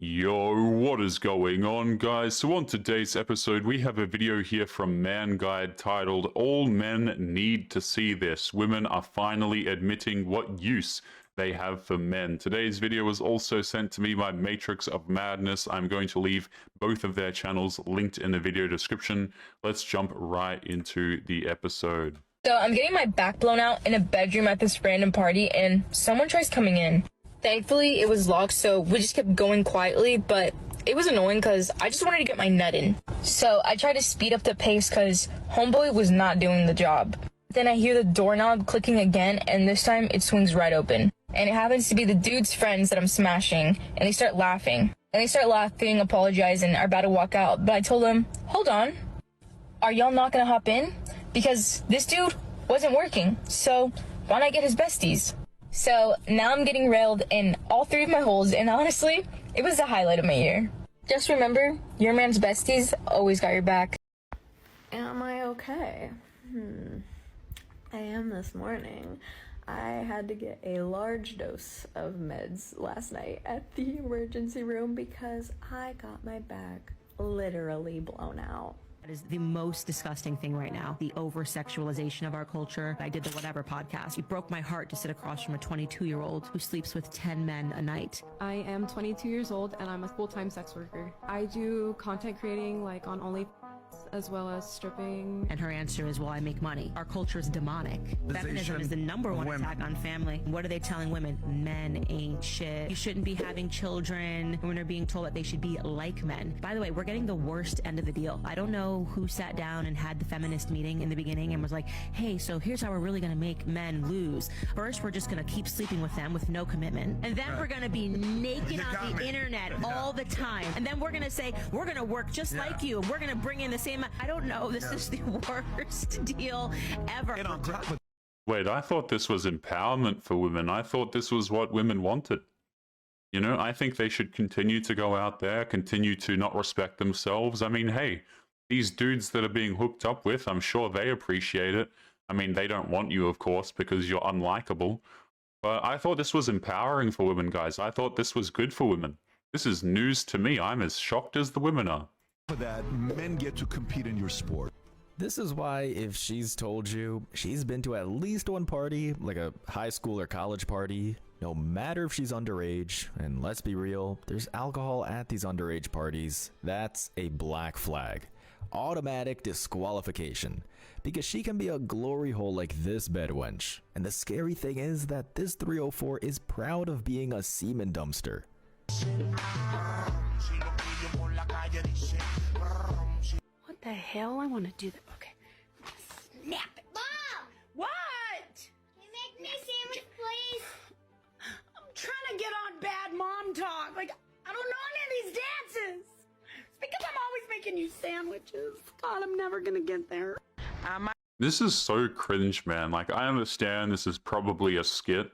Yo, what is going on, guys? So on today's episode, we have a video here from Man Guide titled, All Men Need to See This. Women are finally admitting what use they have for men. Today's video was also sent to me by Matrix of Madness. I'm going to leave both of their channels linked in the video description. Let's jump right into the episode. So I'm getting my back blown out in a bedroom at this random party, and someone tries coming in. Thankfully, it was locked, so we just kept going quietly, but it was annoying because I just wanted to get my nut in. So I tried to speed up the pace because homeboy was not doing the job. Then I hear the doorknob clicking again, and this time it swings right open. And it happens to be the dude's friends that I'm smashing, and they start laughing. Apologize, and are about to walk out, but I told them, hold on, are y'all not gonna hop in? Because this dude wasn't working, so why not get his besties? So now I'm getting railed in all three of my holes, and honestly, it was the highlight of my year. Just remember, your man's besties always got your back. Am I okay? I am this morning. I had to get a large dose of meds last night at the emergency room because I got my back literally blown out. That is the most disgusting thing right now. The over-sexualization of our culture. I did the Whatever podcast. It broke my heart to sit across from a 22-year-old who sleeps with 10 men a night. I am 22 years old and I'm a full-time sex worker. I do content creating like on OnlyFans as well as stripping. And her answer is, well, I make money. Our culture is demonic. Feminism is the #1 attack on family. What are they telling women? Men ain't shit. You shouldn't be having children. Women are being told that they should be like men. By the way, we're getting the worst end of the deal. I don't know who sat down and had the feminist meeting in the beginning and was like, hey, so here's how we're really going to make men lose. First, we're just going to keep sleeping with them with no commitment. And then we're going to be naked on the internet all the time. And then we're going to say, we're going to work just like you. And we're going to bring in the same. I don't know. This is the worst deal ever. Wait, I thought this was empowerment for women. I thought this was what women wanted. You know, I think they should continue to go out there, continue to not respect themselves. I mean, hey, these dudes that are being hooked up with, I'm sure they appreciate it. I mean, they don't want you, of course, because you're unlikable. But I thought this was empowering for women, guys. I thought this was good for women. This is news to me. I'm as shocked as the women are. For that, men get to compete in your sport. This is why if she's told you she's been to at least one party, like a high school or college party, no matter if she's underage, and let's be real, there's alcohol at these underage parties, that's a black flag. Automatic disqualification. Because she can be a glory hole like this bedwench. And the scary thing is that this 304 is proud of being a semen dumpster. What the hell? I want to do that. Okay. Snap it. Mom! What? Can you make me a sandwich, please? I'm trying to get on bad mom talk. Like, I don't know any of these dances. It's because I'm always making you sandwiches. God, I'm never going to get there. This is so cringe, man. Like, I understand this is probably a skit,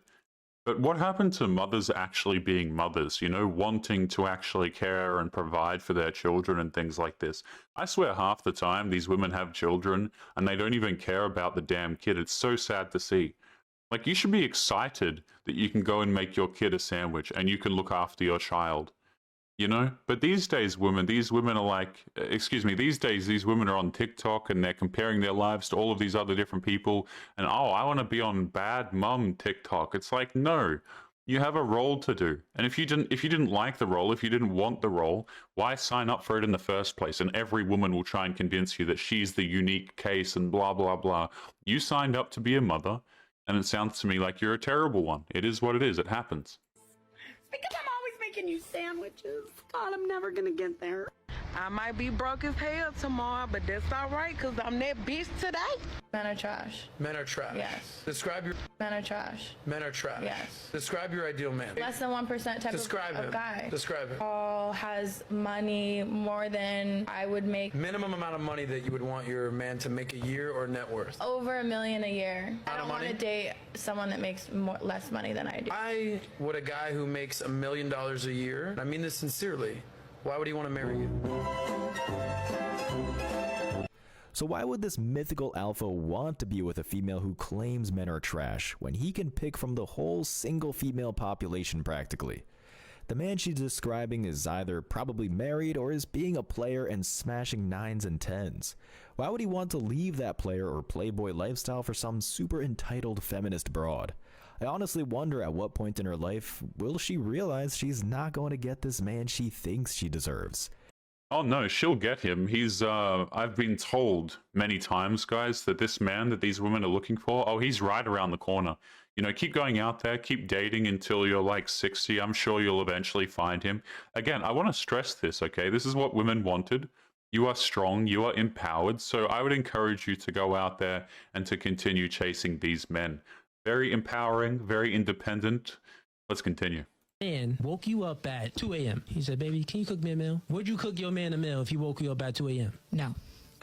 but what happened to mothers actually being mothers, you know, wanting to actually care and provide for their children and things like this? I swear half the time these women have children and they don't even care about the damn kid. It's so sad to see. Like, you should be excited that you can go and make your kid a sandwich and you can look after your child, you know? But these days, these women are like, these days, these women are on TikTok and they're comparing their lives to all of these other different people. And, oh, I want to be on bad mum TikTok. It's like, no, you have a role to do. And if you didn't like the role, if you didn't want the role, why sign up for it in the first place? And every woman will try and convince you that she's the unique case and blah, blah, blah. You signed up to be a mother. And it sounds to me like you're a terrible one. It is what it is. It happens. Because I'm always making you sandwiches. God, I'm never gonna get there. I might be broke as hell tomorrow, but that's all right, because I'm that bitch today. Men are trash. Men are trash. Yes. Describe your... Men are trash. Men are trash. Yes. Describe your ideal man. Less than 1% type Describe of him. guy. Describe him. All has money more than I would make. Minimum amount of money that you would want your man to make a year or net worth. Over $1 million a year. I don't want to money? date someone that makes less money than I do. Why would a guy who makes $1 million a year, and I mean this sincerely, why would he want to marry you? So why would this mythical alpha want to be with a female who claims men are trash when he can pick from the whole single female population practically? The man she's describing is either probably married or is being a player and smashing 9s and 10s. Why would he want to leave that player or playboy lifestyle for some super entitled feminist broad? I honestly wonder at what point in her life will she realize she's not going to get this man she thinks she deserves. Oh no, she'll get him. He's, I've been told many times, guys, that this man that these women are looking for, oh, he's right around the corner. You know, keep going out there, keep dating until you're like 60. I'm sure you'll eventually find him. Again, I want to stress this, okay? This is what women wanted. You are strong, you are empowered, so I would encourage you to go out there and to continue chasing these men. Very empowering, very independent. Let's continue. Man woke you up at 2 a.m. He said, baby, can you cook me a meal? Would you cook your man a meal if he woke you up at 2 a.m.? No.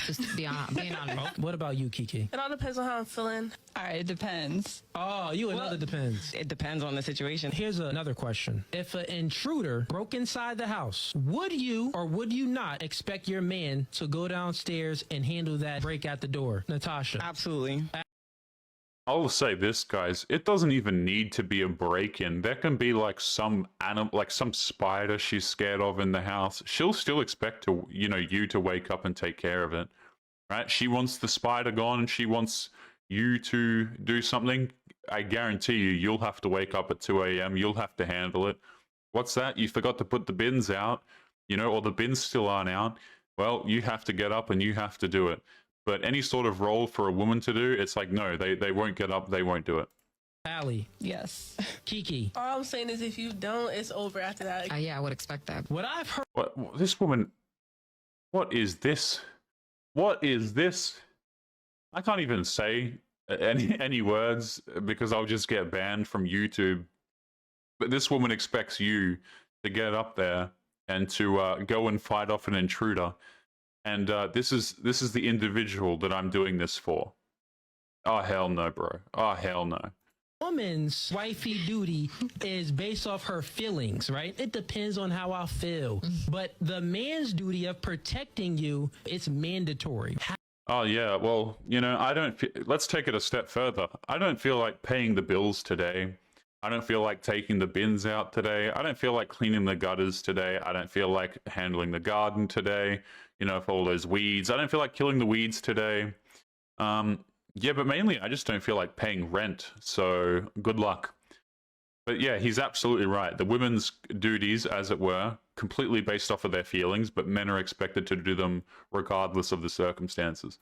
Just being honest. What about you, Kiki? It all depends on how I'm feeling. All right, it depends. Oh, you another depends. It depends on the situation. Here's another question. If an intruder broke inside the house, would you or would you not expect your man to go downstairs and handle that break at the door? Natasha. Absolutely. I'll say this, guys. It doesn't even need to be a break-in. There can be like some animal, like some spider she's scared of in the house. She'll still expect to, you to wake up and take care of it, right? She wants the spider gone and she wants you to do something. I guarantee you'll have to wake up at 2 a.m. You'll have to handle it. What's that? You forgot to put the bins out, or the bins still aren't out. Well, you have to get up and you have to do it. But any sort of role for a woman to do, it's like, no, they won't get up, they won't do it. Allie. Yes. Kiki. All I'm saying is if you don't, it's over after that. Yeah, I would expect that. What I've heard. This woman, what is this? What is this? I can't even say any words because I'll just get banned from YouTube. But this woman expects you to get up there and to go and fight off an intruder. And this is the individual that I'm doing this for. Oh, hell no, bro. Oh, hell no. Woman's wifey duty is based off her feelings, right? It depends on how I feel. But the man's duty of protecting you, it's mandatory. Oh, yeah. Well, I don't... Let's take it a step further. I don't feel like paying the bills today. I don't feel like taking the bins out today. I don't feel like cleaning the gutters today. I don't feel like handling the garden today, for all those weeds. I don't feel like killing the weeds today. Yeah, but mainly I just don't feel like paying rent. So good luck. But yeah, he's absolutely right. The women's duties, as it were, completely based off of their feelings, but men are expected to do them regardless of the circumstances.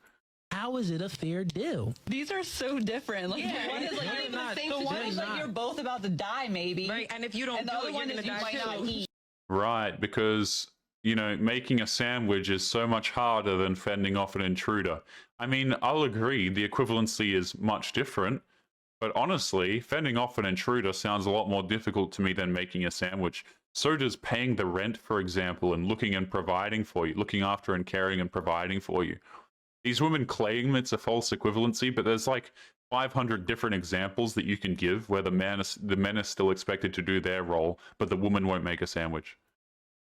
How is it a fair deal? These are so different. Like, Yeah, one is like, they're not even the not. same So one situation. is Like, not. you're both about to die, maybe. Right, and if you don't And the do other it, one you're is gonna you die might not too. eat. Right, because, making a sandwich is so much harder than fending off an intruder. I mean, I'll agree, the equivalency is much different, but honestly, fending off an intruder sounds a lot more difficult to me than making a sandwich. So does paying the rent, for example, and looking and providing for you, looking after and caring and providing for you. These women claim it's a false equivalency, but there's like 500 different examples that you can give where the men are still expected to do their role, but the woman won't make a sandwich.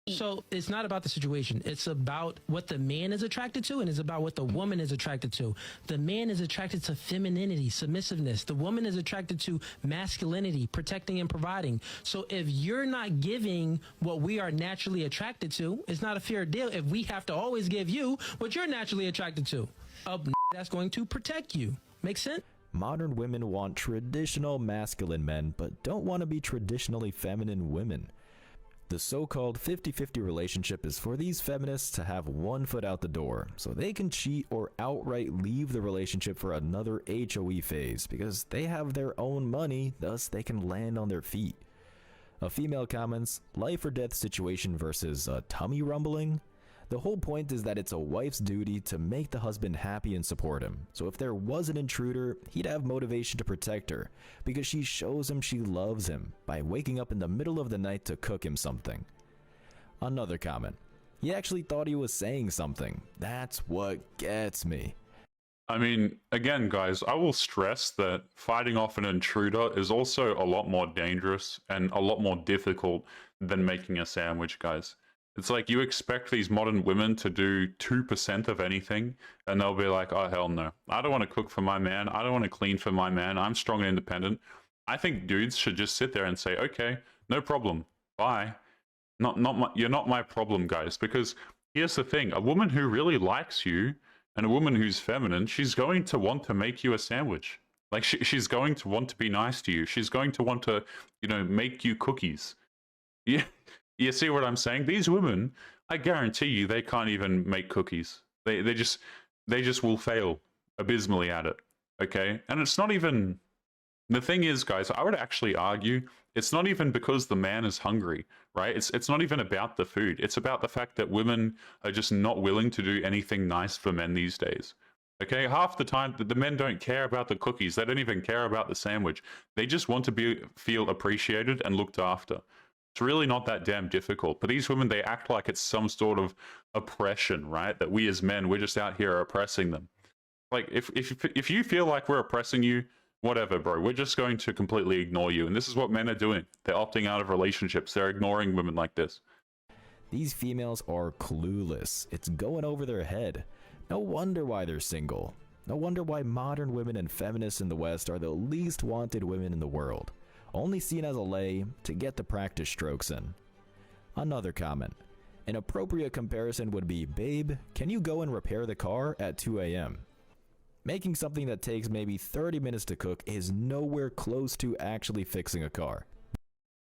So it's not about the situation. It's about what the man is attracted to, and it's about what the woman is attracted to. The man is attracted to femininity, submissiveness. The woman is attracted to masculinity, protecting and providing. So if you're not giving what we are naturally attracted to, it's not a fair deal if we have to always give you what you're naturally attracted to. That's going to protect you. Make sense? Modern women want traditional masculine men, but don't want to be traditionally feminine women. The so-called 50-50 relationship is for these feminists to have one foot out the door, so they can cheat or outright leave the relationship for another HOE phase, because they have their own money, thus they can land on their feet. A female comments, life or death situation versus a tummy rumbling? The whole point is that it's a wife's duty to make the husband happy and support him, so if there was an intruder, he'd have motivation to protect her, because she shows him she loves him by waking up in the middle of the night to cook him something. Another comment, he actually thought he was saying something. That's what gets me. I mean, again, guys, I will stress that fighting off an intruder is also a lot more dangerous and a lot more difficult than making a sandwich, guys. It's like you expect these modern women to do 2% of anything, and they'll be like, oh, hell no. I don't want to cook for my man. I don't want to clean for my man. I'm strong and independent. I think dudes should just sit there and say, okay, no problem. Bye. You're not my problem, guys, because here's the thing. A woman who really likes you and a woman who's feminine, she's going to want to make you a sandwich. Like, she's going to want to be nice to you. She's going to want to, you know, make you cookies. Yeah, you see what I'm saying? These women, I guarantee you, they can't even make cookies. They just will fail abysmally at it. Okay, and it's not even. The thing is, guys, I would actually argue it's not even because the man is hungry, right? It's not even about the food. It's about the fact that women are just not willing to do anything nice for men these days. Okay, half the time the men don't care about the cookies. They don't even care about the sandwich. They just want to feel appreciated and looked after. It's really not that damn difficult. But these women, they act like it's some sort of oppression, right? That we as men, we're just out here oppressing them. Like, if you feel like we're oppressing you, whatever, bro. We're just going to completely ignore you. And this is what men are doing. They're opting out of relationships. They're ignoring women like this. These females are clueless. It's going over their head. No wonder why they're single. No wonder why modern women and feminists in the West are the least wanted women in the world. Only seen as a lay to get the practice strokes in. Another comment. An appropriate comparison would be, babe, can you go and repair the car at 2 a.m.? Making something that takes maybe 30 minutes to cook is nowhere close to actually fixing a car.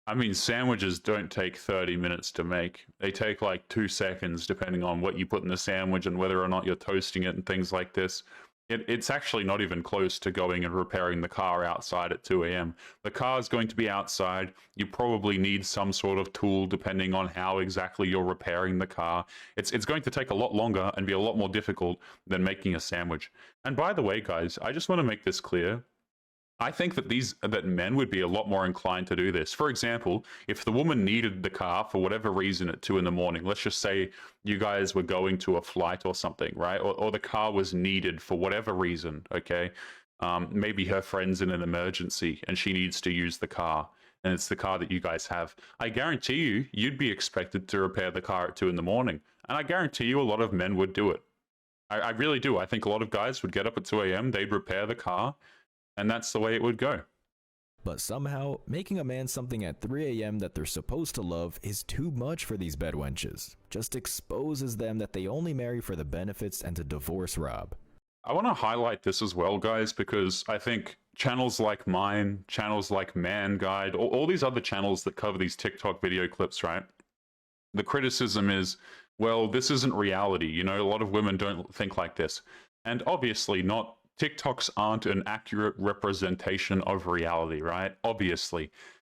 I mean, sandwiches don't take 30 minutes to make. They take like 2 seconds, depending on what you put in the sandwich and whether or not you're toasting it and things like this. It's actually not even close to going and repairing the car outside at 2 a.m. The car is going to be outside. You probably need some sort of tool depending on how exactly you're repairing the car. It's going to take a lot longer and be a lot more difficult than making a sandwich. And by the way, guys, I just want to make this clear. I think that men would be a lot more inclined to do this. For example, if the woman needed the car for whatever reason at 2 a.m, let's just say you guys were going to a flight or something, right? Or the car was needed for whatever reason, okay? Maybe her friend's in an emergency and she needs to use the car, and it's the car that you guys have. I guarantee you, you'd be expected to repair the car at 2 a.m. And I guarantee you a lot of men would do it. I really do. I think a lot of guys would get up at 2 a.m, they'd repair the car, and that's the way it would go. But somehow, making a man something at 3 a.m. that they're supposed to love is too much for these bedwenches. Just exposes them that they only marry for the benefits and to divorce Rob. I want to highlight this as well, guys, because I think channels like mine, channels like Man Guide, all these other channels that cover these TikTok video clips, right? The criticism is, well, this isn't reality. You know, a lot of women don't think like this. And obviously not. TikToks aren't an accurate representation of reality, right? Obviously.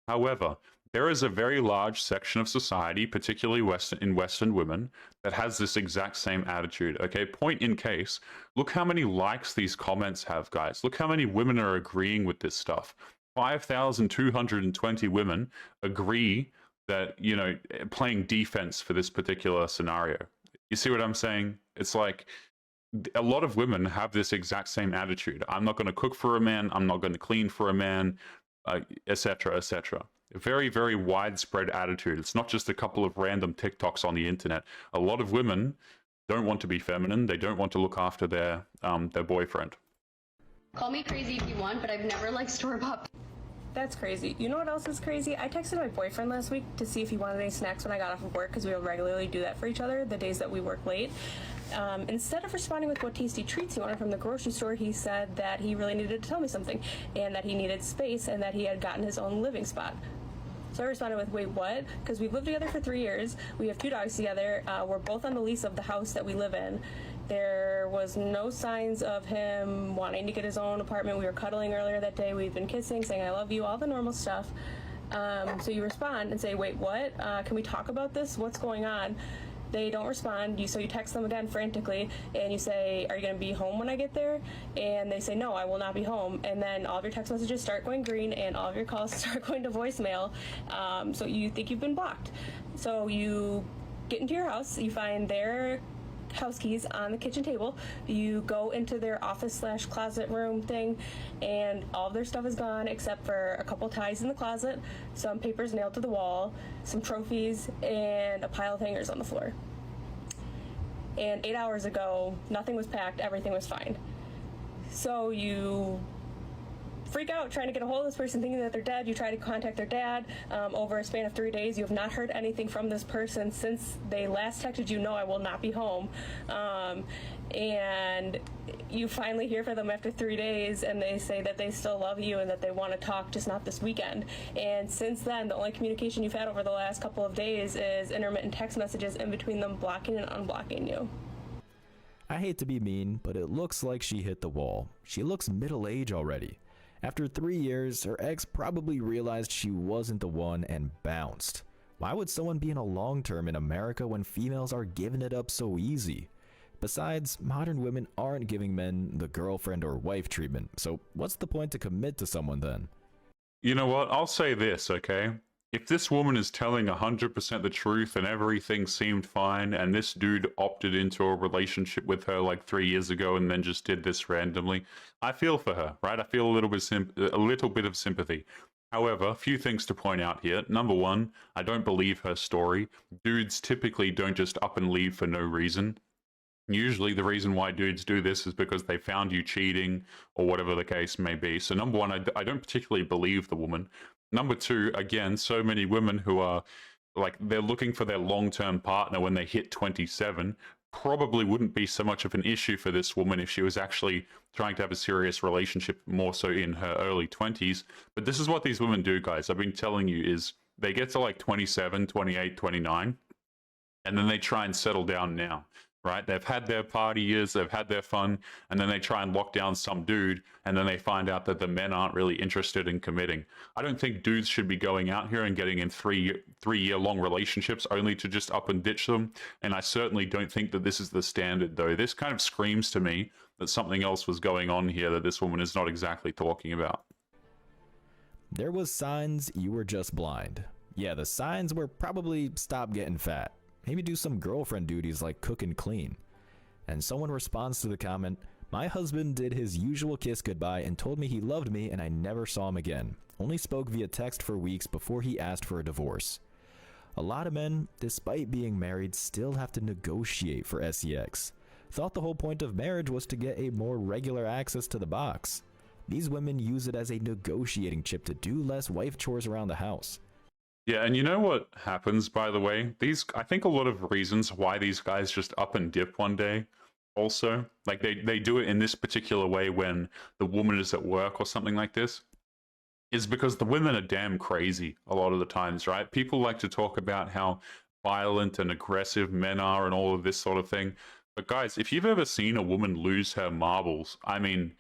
However, there is a very large section of society, particularly in Western women, that has this exact same attitude. Okay, point in case, look how many likes these comments have, guys. Look how many women are agreeing with this stuff. 5,220 women agree that, you know, playing defense for this particular scenario. You see what I'm saying? It's like, a lot of women have this exact same attitude. I'm not going to cook for a man. I'm not going to clean for a man, etc., etc. A very, very widespread attitude. It's not just a couple of random TikToks on the internet. A lot of women don't want to be feminine. They don't want to look after their boyfriend. Call me crazy if you want, but I've never liked store-bought. That's crazy. You know what else is crazy? I texted my boyfriend last week to see if he wanted any snacks when I got off of work, because we will regularly do that for each other the days that we work late. Instead of responding with what tasty treats he wanted from the grocery store, he said that he really needed to tell me something, and that he needed space, and that he had gotten his own living spot. So I responded with, wait, what? Because we've lived together for 3 years. We have 2 dogs together. We're both on the lease of the house that we live in. There was no signs of him wanting to get his own apartment. We were cuddling earlier that day. We've been kissing, saying, I love you, all the normal stuff. So you respond and say, wait, what? Can we talk about this? What's going on? They don't respond. So you text them again frantically, and you say, are you going to be home when I get there? And they say, no, I will not be home. And then all of your text messages start going green, and all of your calls start going to voicemail. So you think you've been blocked. So you get into your house, you find their house keys on the kitchen table. You go into their office/closet room thing, and all of their stuff is gone except for a couple ties in the closet, some papers nailed to the wall, some trophies, and a pile of hangers on the floor. And 8 hours ago, nothing was packed, everything was fine. So you freak out trying to get a hold of this person thinking that they're dead. You try to contact their dad over a span of 3 days. You have not heard anything from this person since they last texted you, no, I will not be home. And you finally hear from them after 3 days, and they say that they still love you and that they want to talk, just not this weekend. And since then, the only communication you've had over the last couple of days is intermittent text messages in between them blocking and unblocking you. I hate to be mean, but it looks like she hit the wall. She looks middle-aged already. After 3 years, her ex probably realized she wasn't the one and bounced. Why would someone be in a long-term in America when females are giving it up so easy? Besides, modern women aren't giving men the girlfriend or wife treatment, so what's the point to commit to someone then? You know what? I'll say this, okay? If this woman is telling 100% the truth and everything seemed fine, and this dude opted into a relationship with her like 3 years ago and then just did this randomly, I feel for her, right? I feel a little bit of sympathy. However, a few things to point out here. Number one, I don't believe her story. Dudes typically don't just up and leave for no reason. Usually the reason why dudes do this is because they found you cheating or whatever the case may be. So number one, I don't particularly believe the woman. Number two, again, so many women who are like, they're looking for their long-term partner when they hit 27, probably wouldn't be so much of an issue for this woman if she was actually trying to have a serious relationship more so in her early 20s. But this is what these women do, guys. I've been telling you is they get to like 27, 28, 29, and then they try and settle down now. Right? They've had their party years, they've had their fun, and then they try and lock down some dude, and then they find out that the men aren't really interested in committing. I don't think dudes should be going out here and getting in three-year-long relationships only to just up and ditch them, and I certainly don't think that this is the standard, though. This kind of screams to me that something else was going on here that this woman is not exactly talking about. There was signs you were just blind. Yeah, the signs were probably stop getting fat. Maybe do some girlfriend duties like cook and clean. And someone responds to the comment, my husband did his usual kiss goodbye and told me he loved me and I never saw him again. Only spoke via text for weeks before he asked for a divorce. A lot of men, despite being married, still have to negotiate for sex. Thought the whole point of marriage was to get a more regular access to the box. These women use it as a negotiating chip to do less wife chores around the house. Yeah, and you know what happens, by the way? I think a lot of reasons why these guys just up and dip one day also, like they do it in this particular way when the woman is at work or something like this, is because the women are damn crazy a lot of the times, right? People like to talk about how violent and aggressive men are and all of this sort of thing. But guys, if you've ever seen a woman lose her marbles, I mean,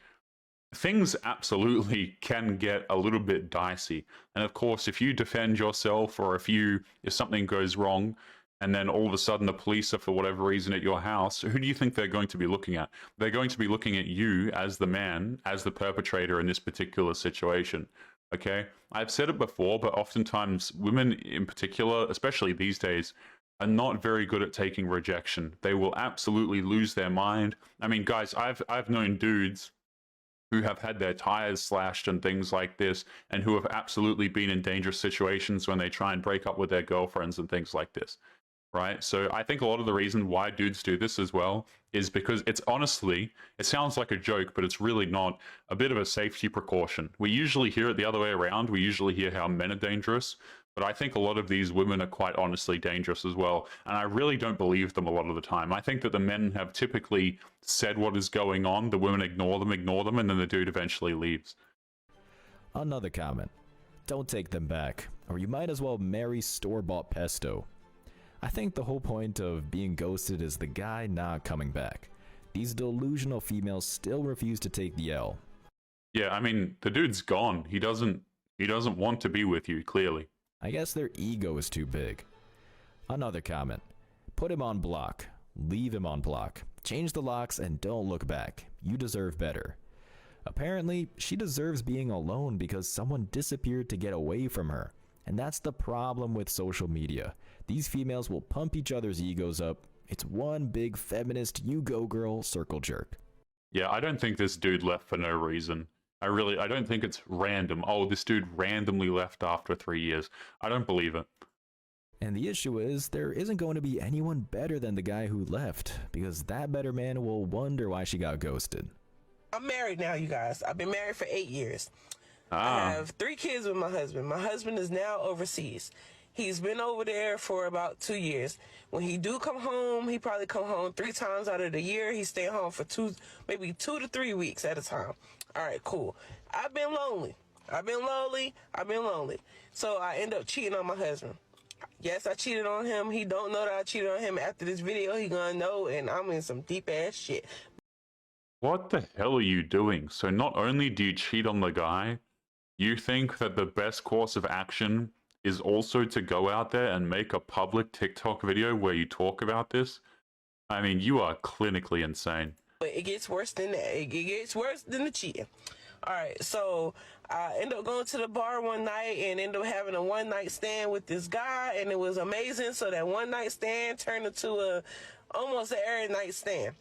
things absolutely can get a little bit dicey. And of course, if you defend yourself or if something goes wrong and then all of a sudden the police are for whatever reason at your house, who do you think they're going to be looking at? They're going to be looking at you as the man, as the perpetrator in this particular situation. Okay? I've said it before, but oftentimes women in particular, especially these days, are not very good at taking rejection. They will absolutely lose their mind. I mean, guys, I've known dudes who have had their tires slashed and things like this, and who have absolutely been in dangerous situations when they try and break up with their girlfriends and things like this, right? So I think a lot of the reason why dudes do this as well is because it's honestly, it sounds like a joke, but it's really not, a bit of a safety precaution. We usually hear it the other way around. We usually hear how men are dangerous, but I think a lot of these women are quite honestly dangerous as well, and I really don't believe them a lot of the time. I think that the men have typically said what is going on, the women ignore them, and then the dude eventually leaves. Another comment. Don't take them back, or you might as well marry store-bought pesto. I think the whole point of being ghosted is the guy not coming back. These delusional females still refuse to take the L. Yeah, I mean, the dude's gone. He doesn't want to be with you, clearly. I guess their ego is too big. Another comment. Put him on block. Leave him on block. Change the locks and don't look back. You deserve better. Apparently, she deserves being alone because someone disappeared to get away from her. And that's the problem with social media. These females will pump each other's egos up. It's one big feminist you go girl circle jerk. Yeah, I don't think this dude left for no reason. I don't think it's random. Oh, this dude randomly left after 3 years. I don't believe it. And the issue is, there isn't going to be anyone better than the guy who left, because that better man will wonder why she got ghosted. I'm married now, you guys. I've been married for 8 years. I have 3 kids with my husband. My husband is now overseas. He's been over there for about 2 years. When he do come home, he probably come home 3 times out of the year. He stay home for maybe 2 to 3 weeks at a time. All right, cool. I've been lonely. I've been lonely. So I end up cheating on my husband. Yes, I cheated on him. He don't know that I cheated on him. After this video, he gonna know, and I'm in some deep ass shit. What the hell are you doing? So not only do you cheat on the guy, you think that the best course of action is also to go out there and make a public TikTok video where you talk about this? I mean, you are clinically insane. But it gets worse than that. It gets worse than the cheating. All right, so I ended up going to the bar one night and ended up having a one-night stand with this guy, and it was amazing. So that one-night stand turned into almost an every night stand.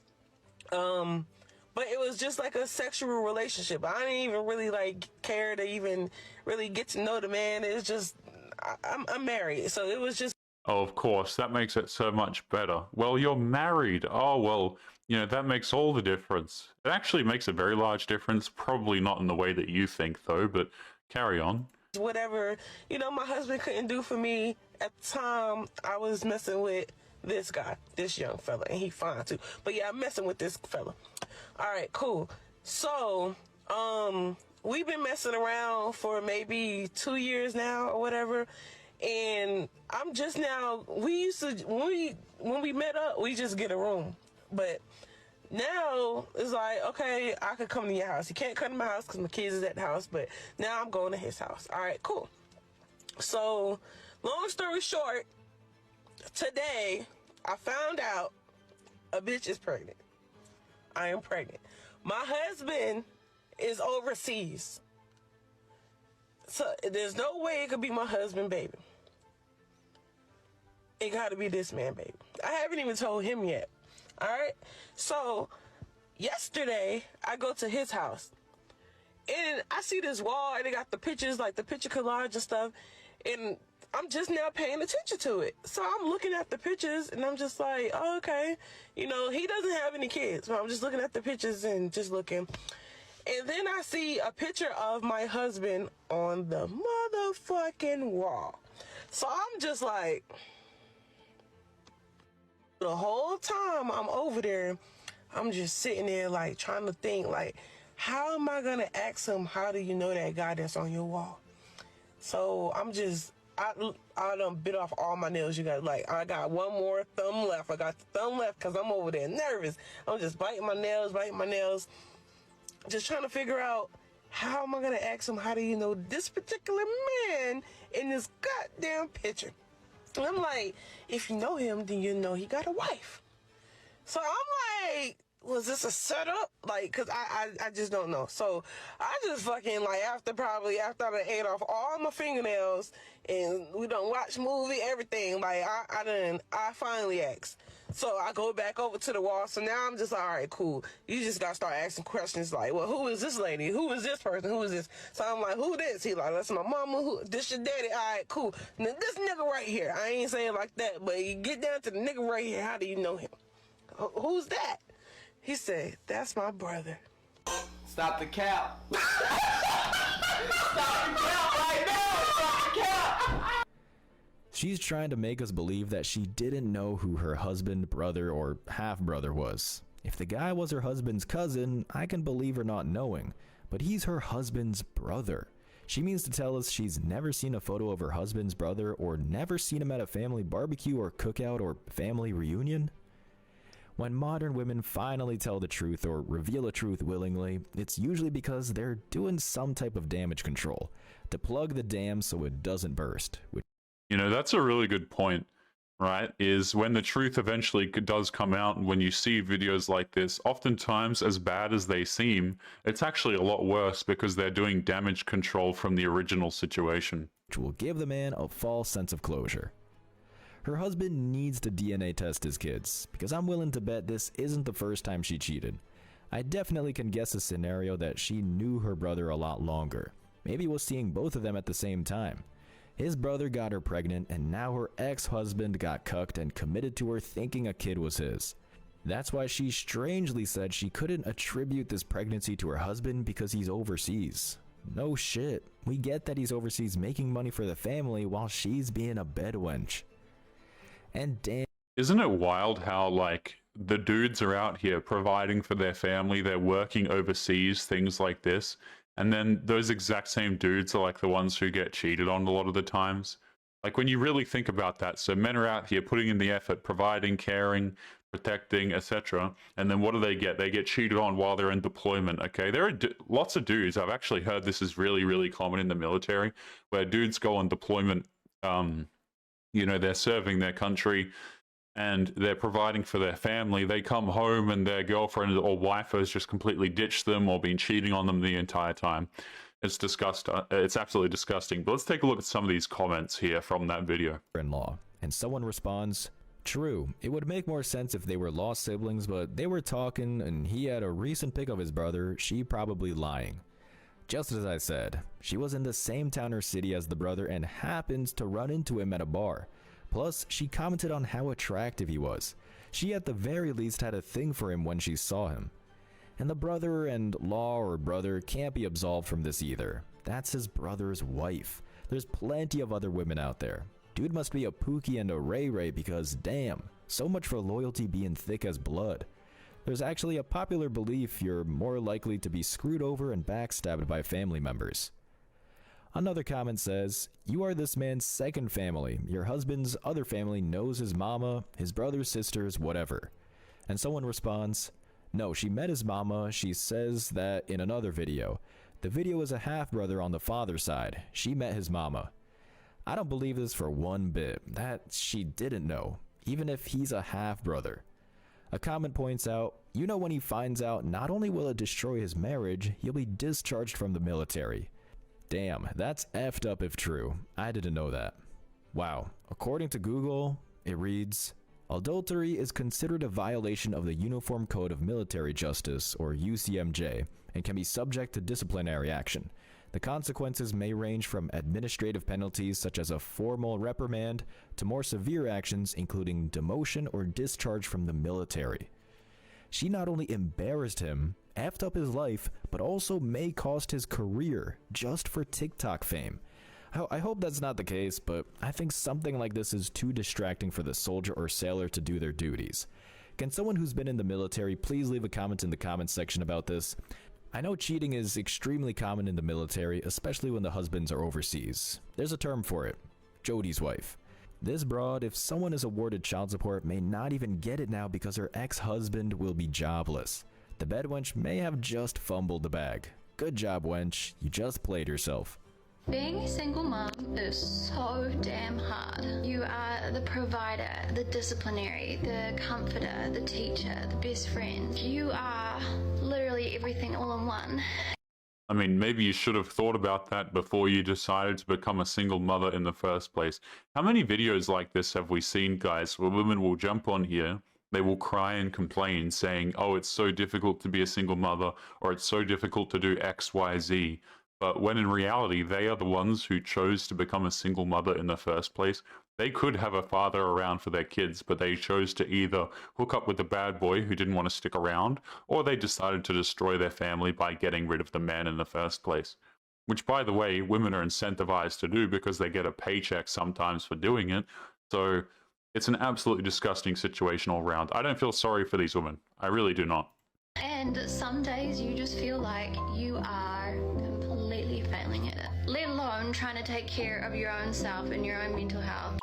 But it was just like a sexual relationship. I didn't even really care to even really get to know the man. It's just I'm married, so it was just. Oh, of course, that makes it so much better. Well, you're married. Oh, well, that makes all the difference. It actually makes a very large difference. Probably not in the way that you think, though, but carry on. Whatever, my husband couldn't do for me at the time, I was messing with this guy, this young fella, and he fine too. But yeah, I'm messing with this fella. All right, cool. So, we've been messing around for maybe 2 years now or whatever. And I'm just now, we used to, when we met up, we just get a room. But now it's like, okay, I could come to your house. He can't come to my house because my kids is at the house, but now I'm going to his house. All right, cool. So, long story short, today I found out a bitch is pregnant. I am pregnant. My husband is overseas. So there's no way it could be my husband, baby. It gotta be this man, baby. I haven't even told him yet. All right? So yesterday I go to his house and I see this wall and they got the pictures, like the picture collage and stuff, and I'm just now paying attention to it. So I'm looking at the pictures and I'm just like, oh, okay. He doesn't have any kids, but I'm just looking at the pictures and just looking. And then I see a picture of my husband on the motherfucking wall. So I'm just like, the whole time I'm over there, I'm just sitting there like trying to think like, how am I gonna ask him, how do you know that guy that's on your wall? So I'm just, I done bit off all my nails, you guys. Like, I got one more thumb left. I got the thumb left because I'm over there nervous. I'm just biting my nails. Just trying to figure out, how am I going to ask him, how do you know this particular man in this goddamn picture? And I'm like, if you know him, then you know he got a wife. So I'm like, was this a setup? Like, cause I just don't know. So I just fucking like, after I done ate off all my fingernails and we done watch movie, everything, like I finally asked. So I go back over to the wall. So now I'm just like, all right, cool. You just gotta start asking questions like, well, who is this lady? Who is this person? Who is this? So I'm like, who this? He like, that's my mama. Who? This your daddy? All right, cool. Now this nigga right here. I ain't saying like that, but you get down to the nigga right here. How do you know him? Who's that? He said, that's my brother. Stop the cap. Stop the cap right now. Stop the cap. She's trying to make us believe that she didn't know who her husband, brother, or half-brother was. If the guy was her husband's cousin, I can believe her not knowing, but he's her husband's brother. She means to tell us she's never seen a photo of her husband's brother or never seen him at a family barbecue or cookout or family reunion? When modern women finally tell the truth or reveal a truth willingly, it's usually because they're doing some type of damage control to plug the dam so it doesn't burst. That's a really good point, right? Is when the truth eventually does come out, when you see videos like this, oftentimes as bad as they seem, it's actually a lot worse because they're doing damage control from the original situation. Which will give the man a false sense of closure. Her husband needs to DNA test his kids, because I'm willing to bet this isn't the first time she cheated. I definitely can guess a scenario that she knew her brother a lot longer. Maybe was seeing both of them at the same time. His brother got her pregnant, and now her ex-husband got cucked and committed to her thinking a kid was his. That's why she strangely said she couldn't attribute this pregnancy to her husband because he's overseas. No shit. We get that he's overseas making money for the family while she's being a bedwench. And damn. Isn't it wild how, like, the dudes are out here providing for their family, they're working overseas, things like this, and then those exact same dudes are like the ones who get cheated on a lot of the times. Like, when you really think about that, so men are out here putting in the effort, providing, caring, protecting, etc., and then what do they get? They get cheated on while they're in deployment, okay? There are lots of dudes, I've actually heard this is really, really common in the military, where dudes go on deployment, you know, they're serving their country, and they're providing for their family. They come home and their girlfriend or wife has just completely ditched them or been cheating on them the entire time. It's disgusting. It's absolutely disgusting. But let's take a look at some of these comments here from that video. In-law, and someone responds, "True, it would make more sense if they were lost siblings, but they were talking and he had a recent pic of his brother, she probably lying. Just as I said, she was in the same town or city as the brother and happens to run into him at a bar. Plus, she commented on how attractive he was. She at the very least had a thing for him when she saw him. And the brother-in-law or brother can't be absolved from this either. That's his brother's wife. There's plenty of other women out there. Dude must be a Pookie and a Ray Ray because damn, so much for loyalty being thick as blood. There's actually a popular belief you're more likely to be screwed over and backstabbed by family members." Another comment says, "You are this man's second family. Your husband's other family knows his mama, his brothers, sisters, whatever." And someone responds, "No, she met his mama. She says that in another video. The video is a half-brother on the father's side. She met his mama." I don't believe this for one bit, that she didn't know, even if he's a half-brother. A comment points out, "You know when he finds out, not only will it destroy his marriage, he'll be discharged from the military." Damn, that's effed up if true. I didn't know that. Wow, according to Google, it reads, "Adultery is considered a violation of the Uniform Code of Military Justice, or UCMJ, and can be subject to disciplinary action. The consequences may range from administrative penalties such as a formal reprimand to more severe actions including demotion or discharge from the military." She not only embarrassed him, effed up his life, but also may cost his career just for TikTok fame. I hope that's not the case, but I think something like this is too distracting for the soldier or sailor to do their duties. Can someone who's been in the military please leave a comment in the comments section about this? I know cheating is extremely common in the military, especially when the husbands are overseas. There's a term for it, Jody's wife. This broad, if someone is awarded child support, may not even get it now because her ex-husband will be jobless. The bedwench may have just fumbled the bag. Good job, wench. You just played yourself. Being a single mom is so damn hard. You are the provider, the disciplinary, the comforter, the teacher, the best friend. You are literally everything all in one. I mean, maybe you should have thought about that before you decided to become a single mother in the first place. How many videos like this have we seen, guys, where women will jump on here, they will cry and complain, saying, "Oh, it's so difficult to be a single mother," or "It's so difficult to do X, Y, Z." But when in reality, they are the ones who chose to become a single mother in the first place. They could have a father around for their kids, but they chose to either hook up with a bad boy who didn't want to stick around, or they decided to destroy their family by getting rid of the man in the first place. Which, by the way, women are incentivized to do because they get a paycheck sometimes for doing it. So it's an absolutely disgusting situation all around. I don't feel sorry for these women. I really do not. And some days you just feel like you are completely failing at it, let alone trying to take care of your own self and your own mental health.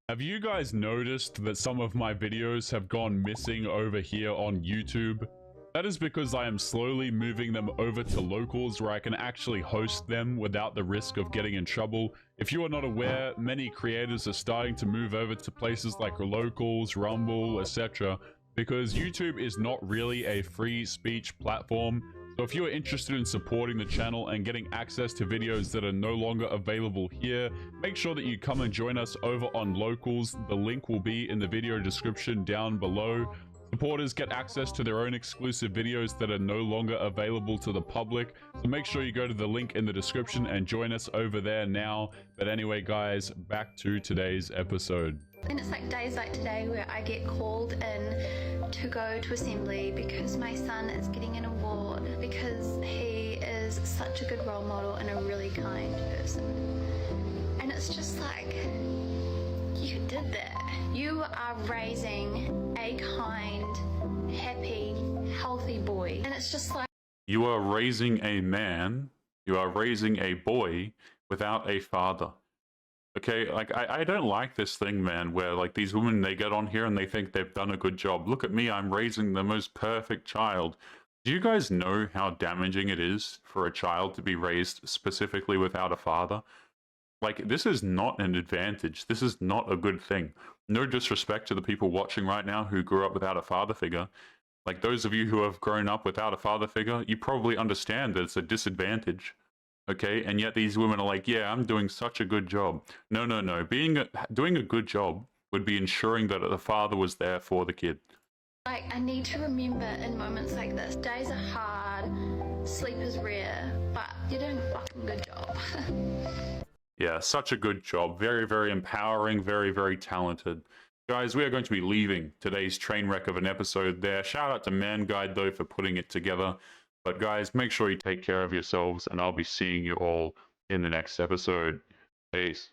Have you guys noticed that some of my videos have gone missing over here on YouTube? That is because I am slowly moving them over to locals where I can actually host them without the risk of getting in trouble. If you are not aware, many creators are starting to move over to places like locals, Rumble, etc. because YouTube is not really a free speech platform. So if you are interested in supporting the channel and getting access to videos that are no longer available here, make sure that you come and join us over on Locals. The link will be in the video description down below. Supporters get access to their own exclusive videos that are no longer available to the public. So make sure you go to the link in the description and join us over there now. But anyway, guys, back to today's episode. And it's like days like today where I get called in to go to assembly because my son is getting an award because he is such a good role model and a really kind person. And it's just like, you did that. You are raising a kind, happy, healthy boy. And it's just like, You are raising a man, you are raising a boy without a father. Okay, like, I don't like this thing, man, where, like, these women, they get on here and they think they've done a good job. Look at me, I'm raising the most perfect child. Do you guys know how damaging it is for a child to be raised specifically without a father? Like, this is not an advantage. This is not a good thing. No disrespect to the people watching right now who grew up without a father figure. Like, those of you who have grown up without a father figure, you probably understand that it's a disadvantage. Okay, and yet these women are like, yeah, I'm doing such a good job. No, no, no. Doing a good job would be ensuring that the father was there for the kid. I need to remember in moments like this, days are hard, sleep is rare, but you're doing a fucking good job. Yeah, such a good job. Very, very empowering, very, very talented. Guys, we are going to be leaving today's train wreck of an episode there. Shout out to Man Guide, though, for putting it together. But guys, make sure you take care of yourselves, and I'll be seeing you all in the next episode. Peace.